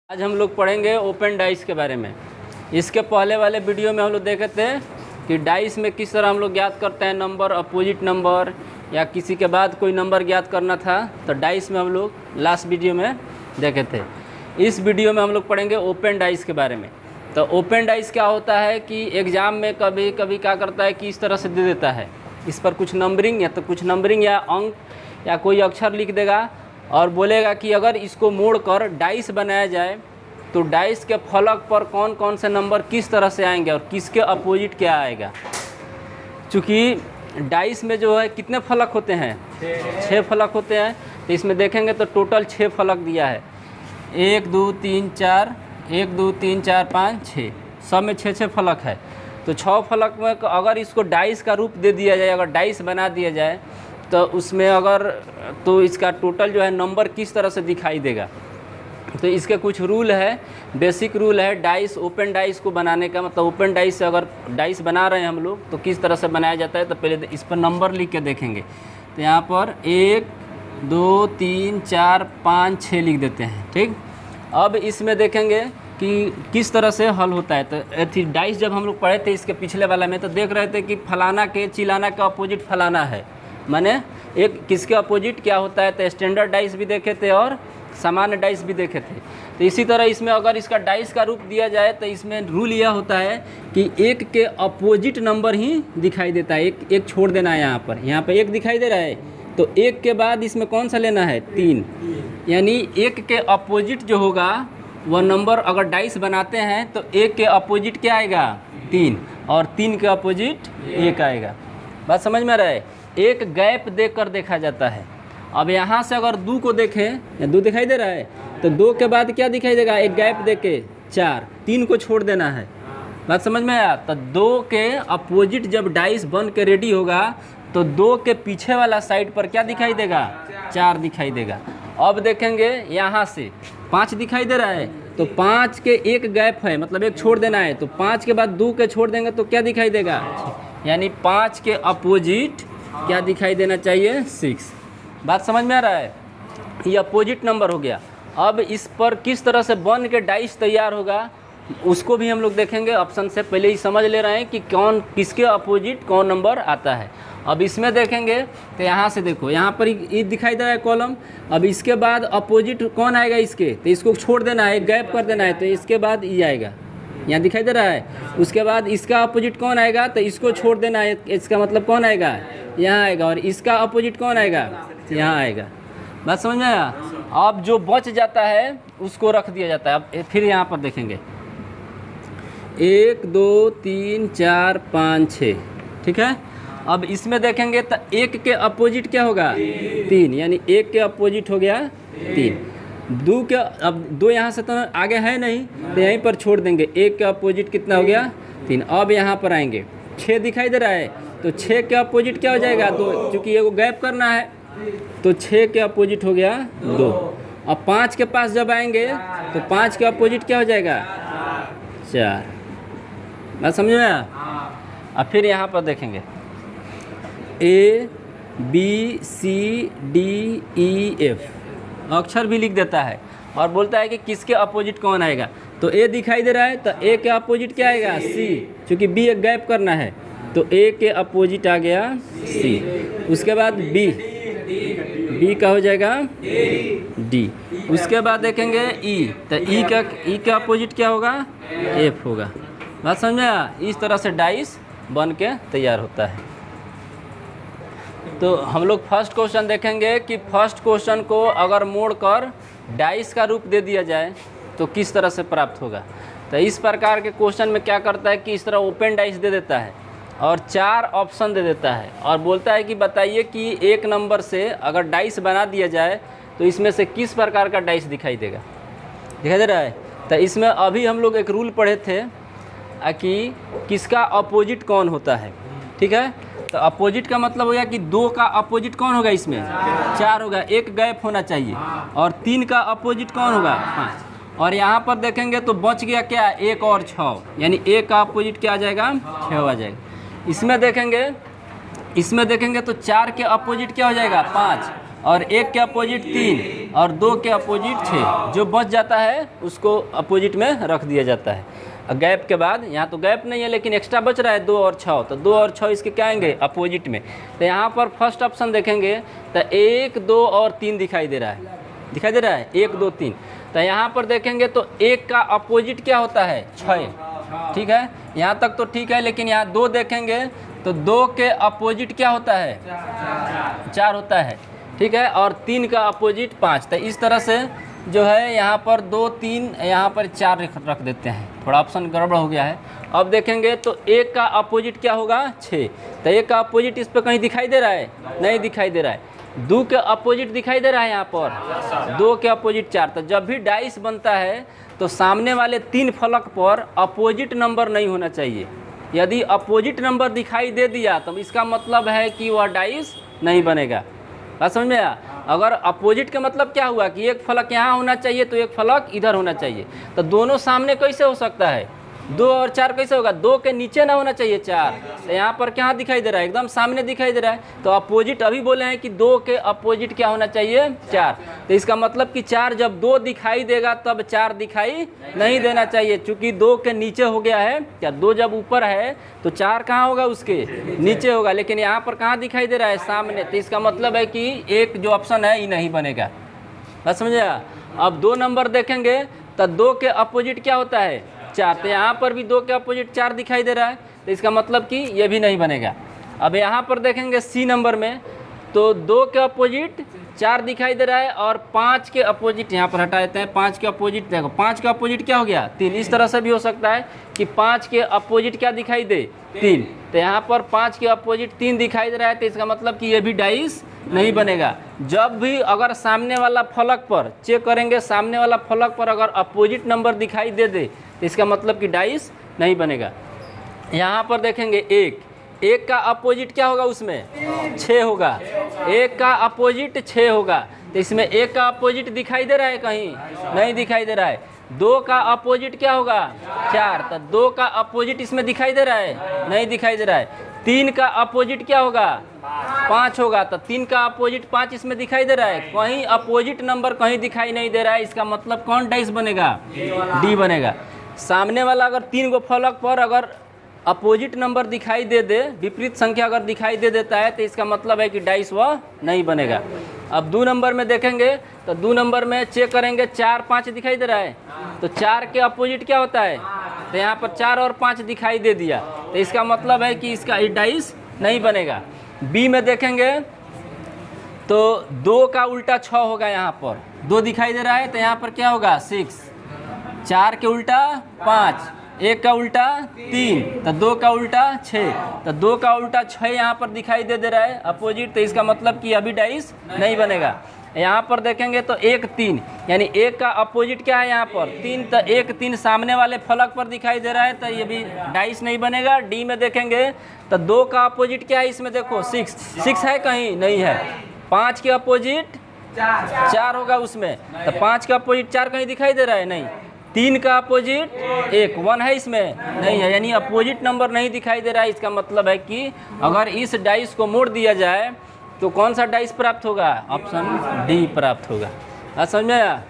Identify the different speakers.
Speaker 1: आज हम लोग पढ़ेंगे ओपन डाइस के बारे में। इसके पहले वाले वीडियो में हम लोग देखे थे कि डाइस में किस तरह हम लोग ज्ञात करते हैं नंबर, अपोजिट नंबर या किसी के बाद कोई नंबर ज्ञात करना था, तो डाइस में हम लोग लास्ट वीडियो में देखे थे। इस वीडियो में हम लोग पढ़ेंगे ओपन डाइस के बारे में। तो ओपन डाइस क्या होता है कि एग्ज़ाम में कभी कभी क्या करता है कि इस तरह से दे देता है, इस पर कुछ नंबरिंग या अंक या कोई अक्षर लिख देगा और बोलेगा कि अगर इसको मोड़कर डाइस बनाया जाए तो डाइस के फलक पर कौन कौन से नंबर किस तरह से आएंगे और किसके अपोजिट क्या आएगा। चूँकि डाइस में जो है कितने फलक होते हैं, 6 फलक होते हैं। तो इसमें देखेंगे तो टोटल 6 फलक दिया है, 1 2 3 4, 1 2 3 4 5 6, सब में 6 फलक है। तो 6 फलक में अगर इसको डाइस का रूप दे दिया जाए, अगर डाइस बना दिया जाए तो उसमें तो इसका टोटल जो है नंबर किस तरह से दिखाई देगा। तो इसके कुछ रूल है, बेसिक रूल है डाइस, ओपन डाइस को बनाने का। मतलब ओपन डाइस से अगर डाइस बना रहे हैं हम लोग तो किस तरह से बनाया जाता है। तो पहले इस पर नंबर लिख के देखेंगे। तो यहाँ पर 1 2 3 4 5 6 लिख देते हैं, ठीक। अब इसमें देखेंगे कि किस तरह से हल होता है। तो डाइस जब हम लोग पढ़े थे इसके पिछले वाला में, तो देख रहे थे कि फलाना के चिलाना का अपोजिट फलाना है, माने एक किसके अपोजिट क्या होता है। तो स्टैंडर्ड डाइस भी देखे थे और सामान्य डाइस भी देखे थे। तो इसी तरह इसमें अगर इसका डाइस का रूप दिया जाए तो इसमें रूल यह होता है कि 1 के अपोजिट नंबर ही दिखाई देता है। एक छोड़ देना है। यहाँ पर 1 दिखाई दे रहा है, तो 1 के बाद इसमें कौन सा लेना है, 3। यानी 1 के अपोजिट जो होगा वह नंबर अगर डाइस बनाते हैं तो 1 के अपोजिट क्या आएगा, 3, और 3 के अपोजिट 1 आएगा। बात समझ में आ रहा है। एक गैप देकर देखा जाता है। अब यहाँ से अगर 2 को देखें, 2 दिखाई दे रहा है, तो 2 के बाद क्या दिखाई देगा, एक गैप दे के 4, 3 को छोड़ देना है। बात समझ में आया। तो 2 के अपोजिट जब डाइस बन के रेडी होगा तो 2 के पीछे वाला साइड पर क्या दिखाई देगा, 4 दिखाई देगा। अब देखेंगे यहाँ से 5 दिखाई दे रहा है, तो 5 के एक गैप है, मतलब एक छोड़ देना है। तो 5 के बाद 2 के छोड़ देंगे तो क्या दिखाई देगा, यानी 5 के अपोजिट क्या दिखाई देना चाहिए, 6। बात समझ में आ रहा है। ये अपोजिट नंबर हो गया। अब इस पर किस तरह से बन के डाइस तैयार होगा उसको भी हम लोग देखेंगे। ऑप्शन से पहले ही समझ ले रहे हैं कि कौन किसके अपोजिट कौन नंबर आता है। अब इसमें देखेंगे तो यहाँ से देखो, यहाँ पर ये दिखाई दे रहा है कॉलम। अब इसके बाद अपोजिट कौन आएगा इसके, तो इसको छोड़ देना है, गैप कर देना है। तो इसके बाद ये आएगा, यहाँ दिखाई दे रहा है। उसके बाद इसका अपोजिट कौन आएगा, तो इसको छोड़ देना है। इसका मतलब कौन आएगा, यहाँ आएगा। और इसका अपोजिट कौन आएगा, यहाँ आएगा। बात समझ में आया। अब जो बच जाता है उसको रख दिया जाता है। अब फिर यहाँ पर देखेंगे 1 2 3 4 5 6, ठीक है। अब इसमें देखेंगे तो 1 के अपोजिट क्या होगा, 3, यानी 1 के अपोजिट हो गया 3। 2 के, अब 2 यहाँ से तो आगे है नहीं, तो यहीं पर छोड़ देंगे। 1 के अपोजिट कितना हो गया, 3। अब यहाँ पर आएंगे, 6 दिखाई दे रहा है, तो 6 के अपोजिट क्या हो जाएगा, 2, चूँकि ये को गैप करना है तो 6 के अपोजिट हो गया 2। अब 5 के पास जब आएंगे तो 5 के अपोजिट क्या हो जाएगा, 4। बात समझ में आया। अब फिर यहाँ पर देखेंगे A B C D E F, अक्षर भी लिख देता है और बोलता है कि किसके अपोजिट कौन आएगा। तो A दिखाई दे रहा है, तो A के अपोजिट क्या आएगा, C, क्योंकि B एक गैप करना है। तो A के अपोजिट आ गया C। उसके बाद B का हो जाएगा D। उसके बाद देखेंगे E, तो E का अपोजिट क्या होगा, F होगा। बात समझ में आया। इस तरह से डाइस बन के तैयार होता है। तो हम लोग फर्स्ट क्वेश्चन देखेंगे कि फर्स्ट क्वेश्चन को अगर मोड़कर डाइस का रूप दे दिया जाए तो किस तरह से प्राप्त होगा। तो इस प्रकार के क्वेश्चन में क्या करता है कि इस तरह ओपन डाइस दे देता है और 4 ऑप्शन दे देता है और बोलता है कि बताइए कि एक नंबर से अगर डाइस बना दिया जाए तो इसमें से किस प्रकार का डाइस दिखाई देगा। दिखाई दे रहा है। तो इसमें अभी हम लोग एक रूल पढ़े थे कि किसका अपोजिट कौन होता है, ठीक है। तो अपोजिट का मतलब हो गया कि 2 का अपोजिट कौन होगा, इसमें 4 होगा, एक गैप होना चाहिए। और 3 का अपोजिट कौन होगा, 5। और यहाँ पर देखेंगे तो बच गया क्या, 1 और 6, यानी 1 का अपोजिट क्या आ जाएगा, 6 आ जाएगा। इसमें देखेंगे तो 4 के अपोजिट क्या हो जाएगा, 5, और 1 के अपोजिट 3, और 2 के अपोजिट 6, जो बच जाता है उसको अपोजिट में रख दिया जाता है। गैप के बाद, यहाँ तो गैप नहीं है लेकिन एक्स्ट्रा बच रहा है 2 और 6, तो 2 और 6 इसके क्या आएंगे अपोजिट में। तो यहाँ पर फर्स्ट ऑप्शन देखेंगे तो 1 2 और 3 दिखाई दे रहा है, 1 2 3। तो यहाँ पर देखेंगे तो 1 का अपोजिट क्या होता है 6, ठीक है, यहाँ तक तो ठीक है। लेकिन यहाँ 2 देखेंगे तो 2 के अपोजिट क्या होता है 4 होता है, ठीक है, और 3 का अपोजिट 5। तो इस तरह से जो है यहाँ पर 2 3 यहाँ पर 4 रख देते हैं, थोड़ा ऑप्शन गड़बड़ हो गया है। अब देखेंगे तो 1 का अपोजिट क्या होगा 6, तो 1 का अपोजिट इस पर कहीं दिखाई दे रहा है, नहीं दिखाई दे रहा है। 2 के अपोजिट दिखाई दे रहा है यहाँ पर, 2 के अपोजिट 4। तो जब भी डाइस बनता है तो सामने वाले 3 फलक पर अपोजिट नंबर नहीं होना चाहिए। यदि अपोजिट नंबर दिखाई दे दिया तो इसका मतलब है कि वह डाइस नहीं बनेगा। बात समझ में आया? अगर अपोजिट का मतलब क्या हुआ कि एक फलक यहाँ होना चाहिए तो एक फलक इधर होना चाहिए, तो दोनों सामने कैसे हो सकता है, 2 और 4 कैसे होगा, 2 के नीचे ना होना चाहिए 4। तो यहाँ पर क्या दिखाई दे रहा है, एकदम सामने दिखाई दे रहा है। तो अपोजिट अभी बोले हैं कि 2 के अपोजिट क्या होना चाहिए 4। तो इसका मतलब कि 4 जब 2 दिखाई देगा तब 4 दिखाई नहीं देना चाहिए, क्योंकि 2 के नीचे हो गया है। क्या 2 जब ऊपर है तो 4 कहाँ होगा, उसके नीचे होगा। लेकिन यहाँ पर कहाँ दिखाई दे रहा है, सामने। तो इसका मतलब है कि एक जो ऑप्शन है ये नहीं बनेगा। बस समझे? अब 2 नंबर देखेंगे तो 2 के अपोजिट क्या होता है 4। तो यहाँ पर भी 2 के अपोजिट 4 दिखाई दे रहा है, तो इसका मतलब कि ये भी नहीं बनेगा। अब यहाँ पर देखेंगे सी नंबर में तो 2 के अपोजिट 4 दिखाई दे रहा है और 5 के अपोजिट यहाँ पर हटा देते हैं। 5 के अपोजिट देखो, 5 का अपोजिट क्या हो गया 3। इस तरह से भी हो सकता है कि 5 के अपोजिट क्या दिखाई दे 3। तो यहाँ पर 5 के अपोजिट 3 दिखाई दे रहा है, तो इसका मतलब कि ये भी डाइस नहीं बनेगा। जब भी अगर सामने वाला फलक पर चेक करेंगे, सामने वाला फलक पर अगर अपोजिट नंबर दिखाई दे दे तो इसका मतलब कि डाइस नहीं बनेगा। यहाँ पर देखेंगे 1 का अपोजिट क्या होगा, उसमें 6 होगा। 1 का अपोजिट 6 होगा, तो इसमें 1 का अपोजिट दिखाई दे रहा है, कहीं नहीं दिखाई दे रहा है। 2 का अपोजिट क्या होगा 4, तो 2 का अपोजिट इसमें दिखाई दे रहा है, नहीं दिखाई दे रहा है। 3 का अपोजिट क्या होगा 5 होगा, तो 3 का अपोजिट 5 इसमें दिखाई दे रहा है, कहीं अपोजिट नंबर कहीं दिखाई नहीं दे रहा है। इसका मतलब कौन डाइस बनेगा, डी बनेगा। सामने वाला अगर 3 गो फलक पर अगर अपोजिट नंबर दिखाई दे दे, विपरीत संख्या अगर दिखाई दे देता है, तो इसका मतलब है कि डाइस वह नहीं बनेगा। अब 2 नंबर में देखेंगे तो 2 नंबर में चेक करेंगे 4 5 दिखाई दे रहा है, तो 4 के अपोजिट क्या होता है, तो यहाँ पर 4 और 5 दिखाई दे दिया, तो इसका मतलब है कि इसका डाइस नहीं बनेगा। बी में देखेंगे तो 2 का उल्टा 6 होगा, यहाँ पर 2 दिखाई दे रहा है, तो यहाँ पर क्या होगा 6। 4 के उल्टा 5, 1 का उल्टा 3, तो 2 का उल्टा 6, तो 2 का उल्टा 6 यहाँ पर दिखाई दे रहा है अपोजिट, तो इसका मतलब कि अभी डाइस नहीं बनेगा। यहाँ पर देखेंगे तो 1 3, यानी 1 का अपोजिट क्या है यहाँ पर 3, तो 1 3 सामने वाले फलक पर दिखाई दे रहा है, तो ये भी डाइस नहीं बनेगा। डी में देखेंगे तो 2 का अपोजिट क्या है, इसमें देखो 6 है, कहीं नहीं है। 5 के अपोजिट 4 होगा उसमें, तो 5 का अपोजिट 4 कहीं दिखाई दे रहा है, नहीं। 3 का अपोजिट 1 है, इसमें नहीं है, यानी अपोजिट नंबर नहीं दिखाई दे रहा है। इसका मतलब है कि अगर इस डाइस को मोड़ दिया जाए तो कौन सा डाइस प्राप्त होगा, ऑप्शन डी प्राप्त होगा। समझ में आया?